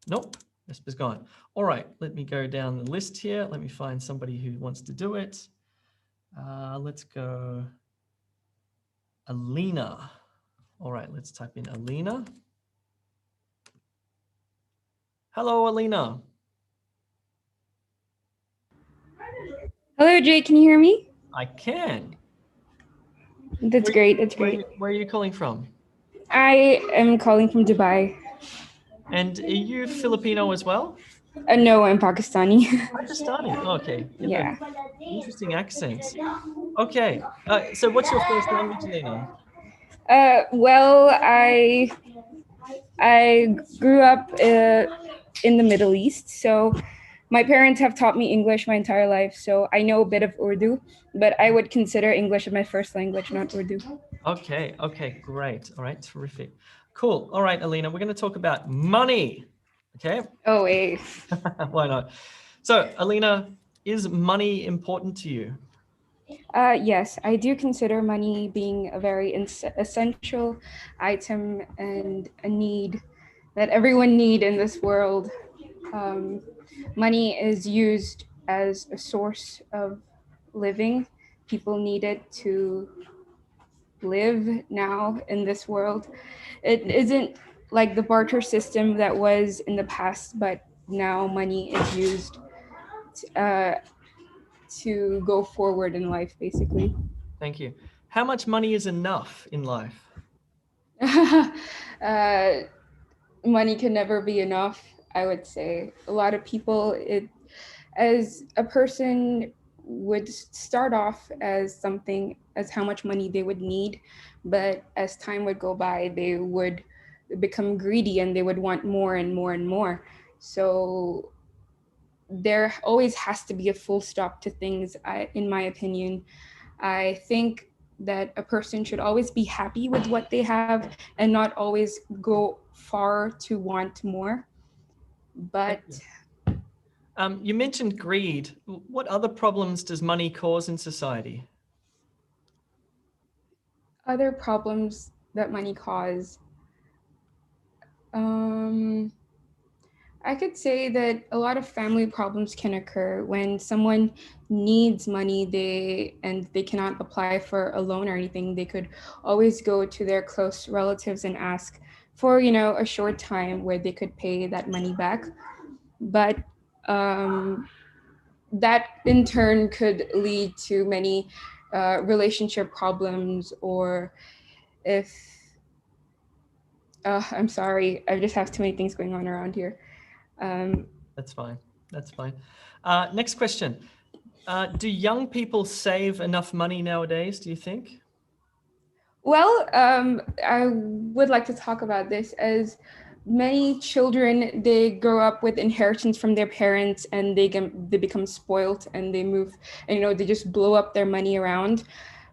Nope. Misbah's gone. All right. Let me go down the list here. Let me find somebody who wants to do it. Let's go Alina. All right. Let's type in Alina. Hello, Alina. Hello, Jay. Can you hear me? I can. That's great. That's great. Where are you calling from? I am calling from Dubai. And are you Filipino as well? No, I'm Pakistani. Pakistani. Oh, okay. Yeah. Interesting accents. Okay. So what's your first language, Alina? Well, I grew up in the Middle East, so my parents have taught me English my entire life, so I know a bit of Urdu, but I would consider English my first language, not Urdu. Okay. Okay. Great. All right. Terrific. Cool. All right, Alina, we're going to talk about money. Okay. Oh, wait. Why not? So, Alina, is money important to you? Yes, I do consider money being a very essential item and a need that everyone need in this world. Money is used as a source of living. People need it to live now in this world. It isn't like the barter system that was in the past, but now money is used to go forward in life, basically. Thank you. How much money is enough in life? Money can never be enough, I would say. A lot of people, as a person would start off as something as how much money they would need, but as time would go by, they would become greedy and they would want more and more and more. So there always has to be a full stop to things, in my opinion. I think that a person should always be happy with what they have and not always go far to want more. But you mentioned greed. What other problems does money cause in society? other problems that money cause, I could say that a lot of family problems can occur when someone needs money, they cannot apply for a loan or anything. They could always go to their close relatives and ask for, a short time where they could pay that money back. But that in turn could lead to many relationship problems, or if I'm sorry, I just have too many things going on around here. That's fine. That's fine. Next question. Do young people save enough money nowadays, do you think? Well, I would like to talk about this, as many children, they grow up with inheritance from their parents and they become spoiled and they move, and they just blow up their money around.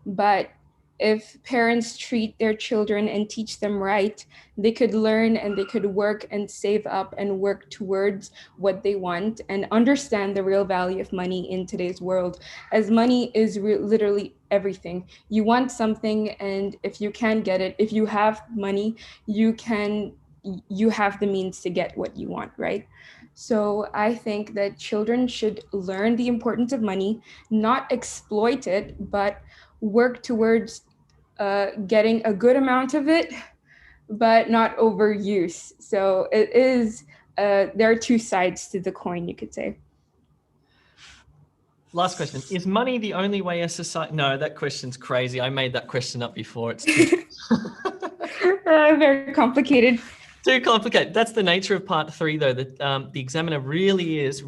But if parents treat their children and teach them right, they could learn and they could work and save up and work towards what they want and understand the real value of money in today's world, as money is literally everything. You want something, and if you can get it, if you have money, you have the means to get what you want, right? So I think that children should learn the importance of money, not exploit it, but work towards getting a good amount of it, but not overuse. So it is, there are two sides to the coin, you could say. Last question. Is money the only way a society... No, that question's crazy. I made that question up before. It's too... Very complicated. Too complicated. That's the nature of part 3, though, that the examiner really is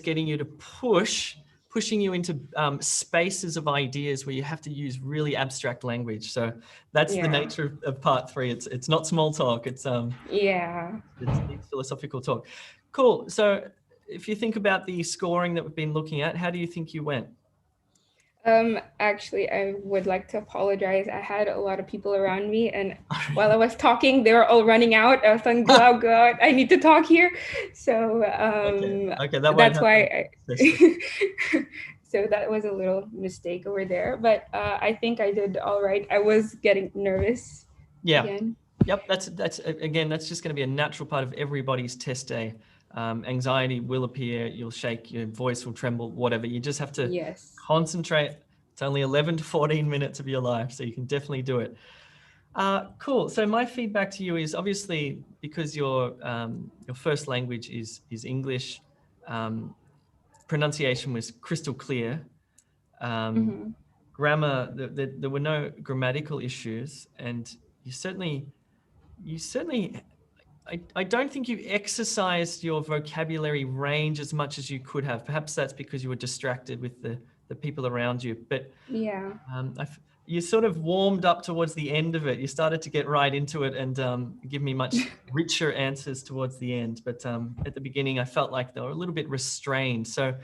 getting you to pushing you into spaces of ideas where you have to use really abstract language. So that's the nature of part 3. It's not small talk. It's it's philosophical talk. Cool. So if you think about the scoring that we've been looking at, how do you think you went? Actually, I would like to apologize. I had a lot of people around me, and while I was talking, they were all running out. I was like, go out, I need to talk here. So okay, that's why so that was a little mistake over there, but I think I did all right. I was getting nervous. Again. Yep, that's again, that's just going to be a natural part of everybody's test day. Anxiety will appear, you'll shake, your voice will tremble, whatever. You just have to concentrate. It's only 11 to 14 minutes of your life, so you can definitely do it. Cool. So my feedback to you is, obviously, because your first language is English, pronunciation was crystal clear. Grammar, there were no grammatical issues, and you certainly I don't think you exercised your vocabulary range as much as you could have. Perhaps that's because you were distracted with the people around you. But you sort of warmed up towards the end of it. You started to get right into it and give me much richer answers towards the end. But at the beginning, I felt like they were a little bit restrained. So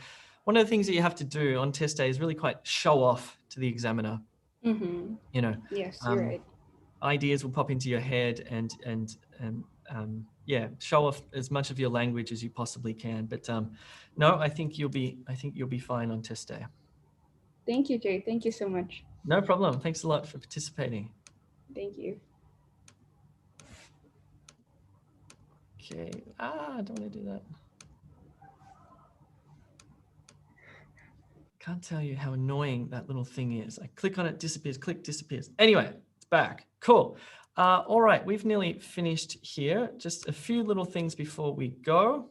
one of the things that you have to do on test day is really quite show off to the examiner. Yes, you're right. Ideas will pop into your head and show off as much of your language as you possibly can. But no, I think you'll be fine on test day. Thank you, Jay. Thank you so much. No problem. Thanks a lot for participating. Thank you. Okay. I don't want to do that. Can't tell you how annoying that little thing is. I click on it, disappears, click, disappears. Anyway, it's back. Cool. All right, we've nearly finished here. Just a few little things before we go.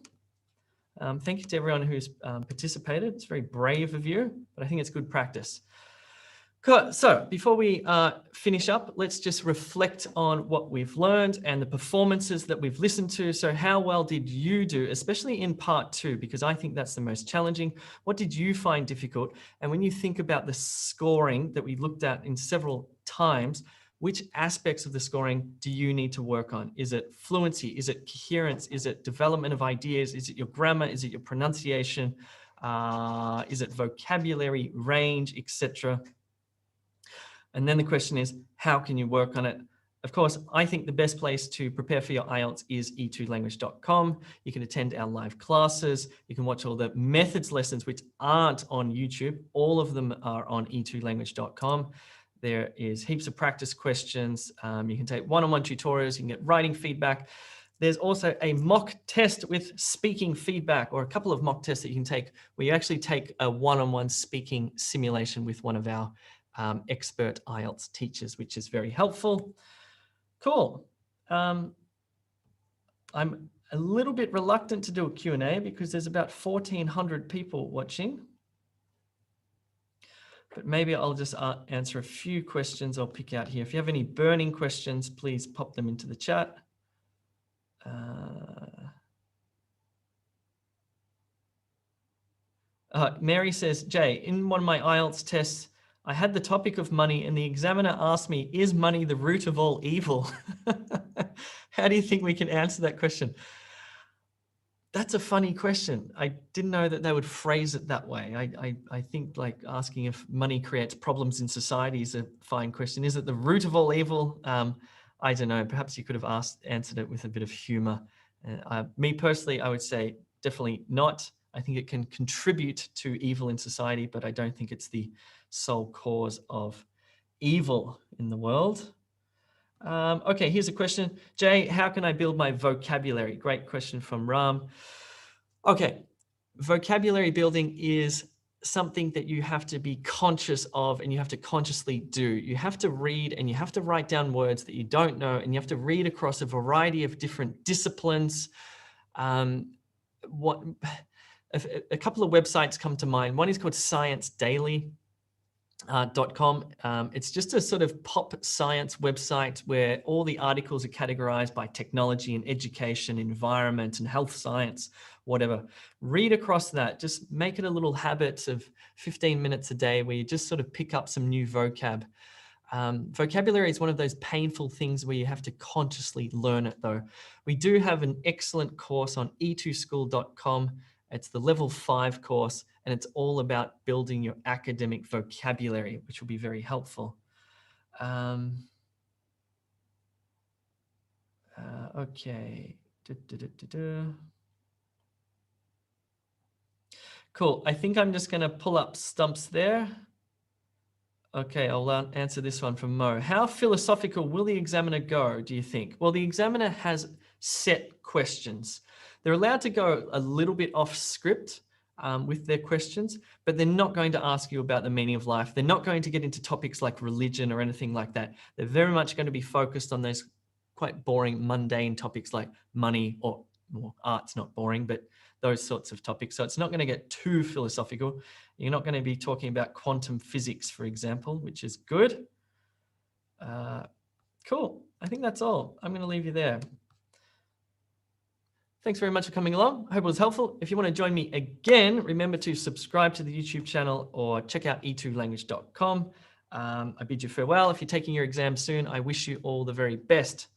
Thank you to everyone who's participated. It's very brave of you, but I think it's good practice. Cool. So before we finish up, let's just reflect on what we've learned and the performances that we've listened to. So how well did you do, especially in part 2, because I think that's the most challenging. What did you find difficult? And when you think about the scoring that we looked at in several times, which aspects of the scoring do you need to work on? Is it fluency? Is it coherence? Is it development of ideas? Is it your grammar? Is it your pronunciation? Is it vocabulary, range, etc.? And then the question is, how can you work on it? Of course, I think the best place to prepare for your IELTS is e2language.com. You can attend our live classes. You can watch all the methods lessons, which aren't on YouTube. All of them are on e2language.com. There is heaps of practice questions. You can take one-on-one tutorials. You can get writing feedback. There's also a mock test with speaking feedback, or a couple of mock tests that you can take where you actually take a one-on-one speaking simulation with one of our expert IELTS teachers, which is very helpful. Cool. I'm a little bit reluctant to do a Q&A because there's about 1,400 people watching. But maybe I'll just answer a few questions I'll pick out here. If you have any burning questions, please pop them into the chat. Mary says, Jay, in one of my IELTS tests, I had the topic of money and the examiner asked me, is money the root of all evil? How do you think we can answer that question? That's a funny question. I didn't know that they would phrase it that way. I think like asking if money creates problems in society is a fine question. Is it the root of all evil? I don't know. Perhaps you could have answered it with a bit of humor. Me personally, I would say definitely not. I think it can contribute to evil in society, but I don't think it's the sole cause of evil in the world. Okay, here's a question. Jay, how can I build my vocabulary? Great question from Ram. Okay, vocabulary building is something that you have to be conscious of and you have to consciously do. You have to read and you have to write down words that you don't know, and you have to read across a variety of different disciplines. A couple of websites come to mind. One is called ScienceDaily.com. It's just a sort of pop science website where all the articles are categorized by technology and education, environment and health science, whatever. Read across that. Just make it a little habit of 15 minutes a day where you just sort of pick up some new vocab. Vocabulary is one of those painful things where you have to consciously learn it though. We do have an excellent course on e2school.com. It's the level 5 course, and it's all about building your academic vocabulary, which will be very helpful. Okay. Cool. I think I'm just going to pull up stumps there. Okay, I'll answer this one from Mo. How philosophical will the examiner go, do you think? Well, the examiner has set questions. They're allowed to go a little bit off script with their questions, but they're not going to ask you about the meaning of life. They're not going to get into topics like religion or anything like that. They're very much going to be focused on those quite boring, mundane topics like money, or well, art's not boring, but those sorts of topics. So it's not going to get too philosophical. You're not going to be talking about quantum physics, for example, which is good. Cool. I think that's all. I'm going to leave you there. Thanks very much for coming along. I hope it was helpful. If you want to join me again, remember to subscribe to the YouTube channel or check out e2language.com. I bid you farewell. If you're taking your exam soon, I wish you all the very best.